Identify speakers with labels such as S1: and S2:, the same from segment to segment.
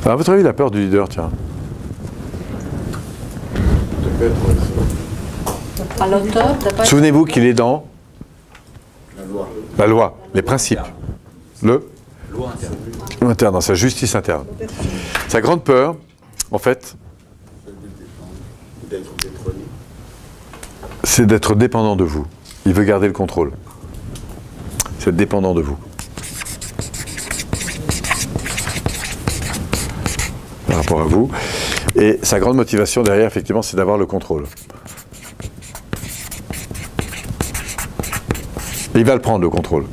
S1: À votre avis, la peur du leader, tiens.
S2: À l'auteur,
S1: souvenez-vous qu'il est dans la loi, les principes. Loi interne, dans sa justice interne. Sa grande peur, en fait, c'est d'être dépendant de vous. Il veut garder le contrôle. C'est dépendant de vous. Par rapport à vous. Et sa grande motivation derrière, effectivement, c'est d'avoir le contrôle. Et il va le prendre, le contrôle.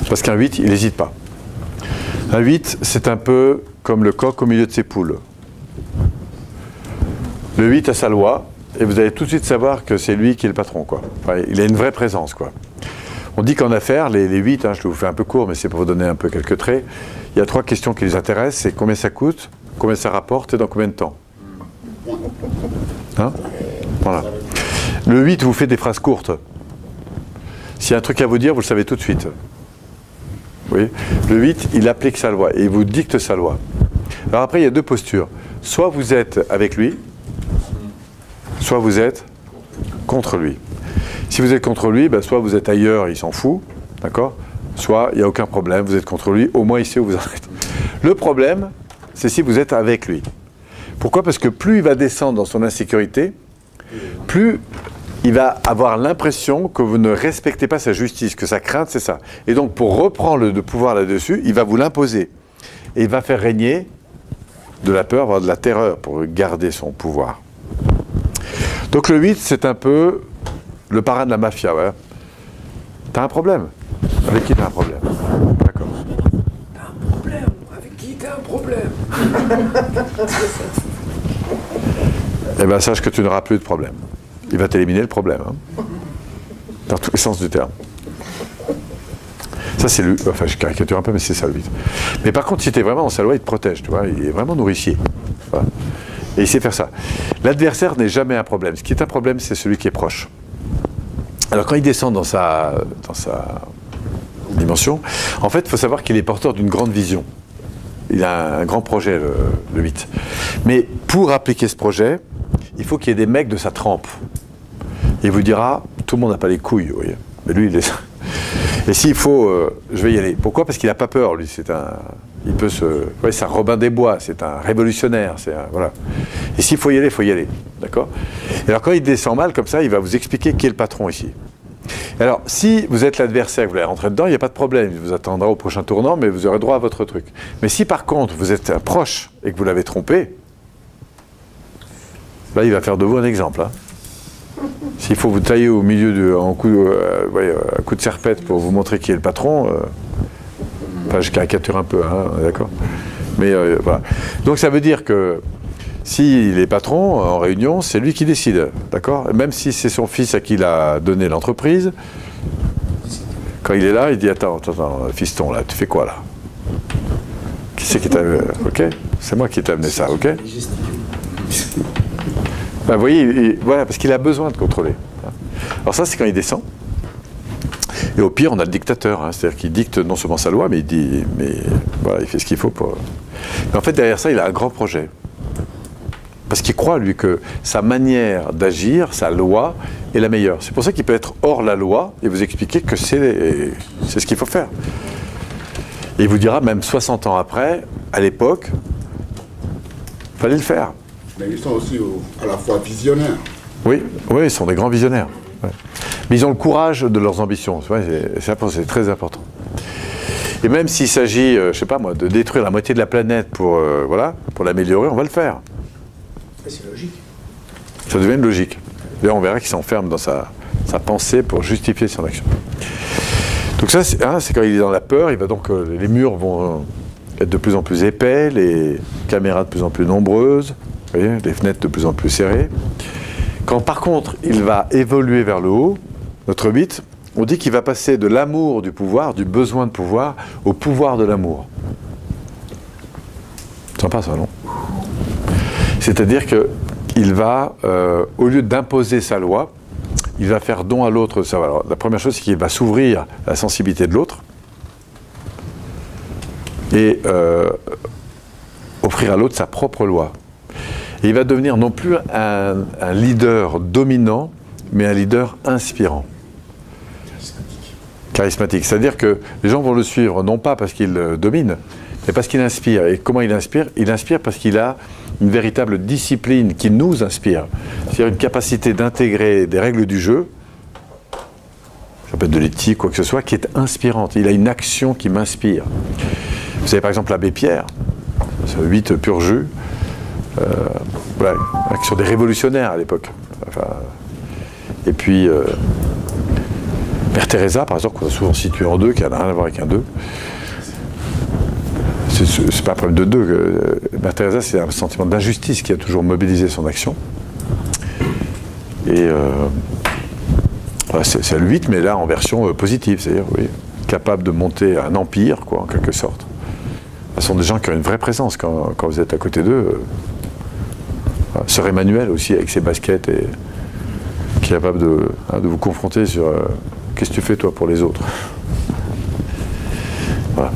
S1: Parce qu'un 8, il n'hésite pas. Un 8, c'est un peu comme le coq au milieu de ses poules. Le 8 a sa loi, et vous allez tout de suite savoir que c'est lui qui est le patron, quoi. Enfin, il a une vraie présence, quoi. On dit qu'en affaires, les 8, hein, je vous fais un peu court, mais c'est pour vous donner un peu quelques traits, il y a 3 questions qui les intéressent, c'est combien ça coûte, combien ça rapporte et dans combien de temps. Hein? Voilà. Le 8 vous fait des phrases courtes. S'il y a un truc à vous dire, vous le savez tout de suite. Oui. Le 8, il applique sa loi et il vous dicte sa loi. Alors après, il y a 2 postures. Soit vous êtes avec lui, soit vous êtes contre lui. Si vous êtes contre lui, ben soit vous êtes ailleurs, il s'en fout, d'accord? Soit il n'y a aucun problème, vous êtes contre lui, au moins il sait où vous en êtes. Le problème, c'est si vous êtes avec lui. Pourquoi? Parce que plus il va descendre dans son insécurité, plus il va avoir l'impression que vous ne respectez pas sa justice, que sa crainte, c'est ça. Et donc, pour reprendre le pouvoir là-dessus, il va vous l'imposer. Et il va faire régner de la peur, voire de la terreur, pour garder son pouvoir. Donc le 8, c'est un peu le parrain de la mafia, ouais. T'as un problème? Avec qui t'as un problème? D'accord.
S3: T'as un problème? Avec qui t'as un problème?
S1: Eh bien, sache que tu n'auras plus de problème. Il va t'éliminer le problème, hein. Dans tous les sens du terme. Ça, c'est le... Enfin, je caricature un peu, mais c'est ça, le 8. Mais par contre, si tu es vraiment dans sa loi, il te protège, tu vois. Il est vraiment nourricier. Voilà. Et il sait faire ça. L'adversaire n'est jamais un problème. Ce qui est un problème, c'est celui qui est proche. Alors, quand il descend dans sa dimension, en fait, il faut savoir qu'il est porteur d'une grande vision. Il a un grand projet, le 8. Mais pour appliquer ce projet, il faut qu'il y ait des mecs de sa trempe. Il vous dira, tout le monde n'a pas les couilles, vous voyez. Mais lui, il est... Et s'il faut, je vais y aller. Pourquoi? Parce qu'il n'a pas peur, lui. C'est un... Il peut se... Ouais, c'est un Robin des Bois, c'est un révolutionnaire, c'est un... Voilà. Et s'il faut y aller, il faut y aller. D'accord? Et alors, quand il descend mal, comme ça, il va vous expliquer qui est le patron ici. Alors, si vous êtes l'adversaire, vous allez rentrer dedans, il n'y a pas de problème. Il vous attendra au prochain tournant, mais vous aurez droit à votre truc. Mais si, par contre, vous êtes un proche et que vous l'avez trompé, là, il va faire de vous un exemple. Hein. S'il faut vous tailler au milieu un coup de serpette pour vous montrer qui est le patron, enfin, je caricature un peu, hein, d'accord? Mais voilà. Donc ça veut dire que s'il est patron en réunion, c'est lui qui décide, d'accord? Même si c'est son fils à qui il a donné l'entreprise, quand il est là, il dit attends, fiston, là, tu fais quoi là? Qui c'est qui t'a... Ok? C'est moi qui t'ai amené ça, ok? Ben, vous voyez, voilà, parce qu'il a besoin de contrôler. Alors ça, c'est quand il descend. Et au pire, on a le dictateur, hein, c'est-à-dire qu'il dicte non seulement sa loi, mais il dit, mais voilà, il fait ce qu'il faut pour... Mais en fait, derrière ça, il a un grand projet. Parce qu'il croit, lui, que sa manière d'agir, sa loi, est la meilleure. C'est pour ça qu'il peut être hors la loi et vous expliquer que c'est ce qu'il faut faire. Et il vous dira, même 60 ans après, à l'époque, il fallait le faire.
S4: Mais ils sont aussi à la fois visionnaires.
S1: Oui, oui, ils sont des grands visionnaires. Ouais. Mais ils ont le courage de leurs ambitions. C'est très important. Et même s'il s'agit, je sais pas moi, de détruire la moitié de la planète pour l'améliorer, on va le faire.
S3: C'est logique.
S1: Ça devient une logique. D'ailleurs, on verra qu'il s'enferme dans sa pensée pour justifier son action. Donc ça, c'est quand il est dans la peur, il va donc, les murs vont être de plus en plus épais, les caméras de plus en plus nombreuses, vous voyez, les fenêtres de plus en plus serrées. Quand par contre, il va évoluer vers le haut, notre 8, on dit qu'il va passer de l'amour du pouvoir, du besoin de pouvoir, au pouvoir de l'amour. Sympa ça, non? C'est-à-dire qu'il va, au lieu d'imposer sa loi, il va faire don à l'autre. La première chose, c'est qu'il va s'ouvrir à la sensibilité de l'autre. Et et offrir à l'autre sa propre loi. Et il va devenir non plus un leader dominant, mais un leader inspirant. Charismatique. C'est-à-dire que les gens vont le suivre, non pas parce qu'il domine, mais parce qu'il inspire. Et comment il inspire? Il inspire parce qu'il a une véritable discipline qui nous inspire. C'est-à-dire une capacité d'intégrer des règles du jeu, ça peut être de l'éthique, quoi que ce soit, qui est inspirante. Il a une action qui m'inspire. Vous avez par exemple l'abbé Pierre, 8 pur jus, voilà, action des révolutionnaires à l'époque. Enfin, et puis, Mère Teresa, par exemple, qu'on a souvent situé en deux, qui n'a rien à voir avec un deux. C'est pas un problème de deux. Mère Teresa, c'est un sentiment d'injustice qui a toujours mobilisé son action. Et c'est le 8, mais là en version positive, c'est-à-dire oui, capable de monter un empire, quoi, en quelque sorte. Ce sont des gens qui ont une vraie présence quand vous êtes à côté d'eux. Sœur Emmanuel aussi, avec ses baskets, et qui est capable de vous confronter sur qu'est-ce que tu fais toi pour les autres. Voilà.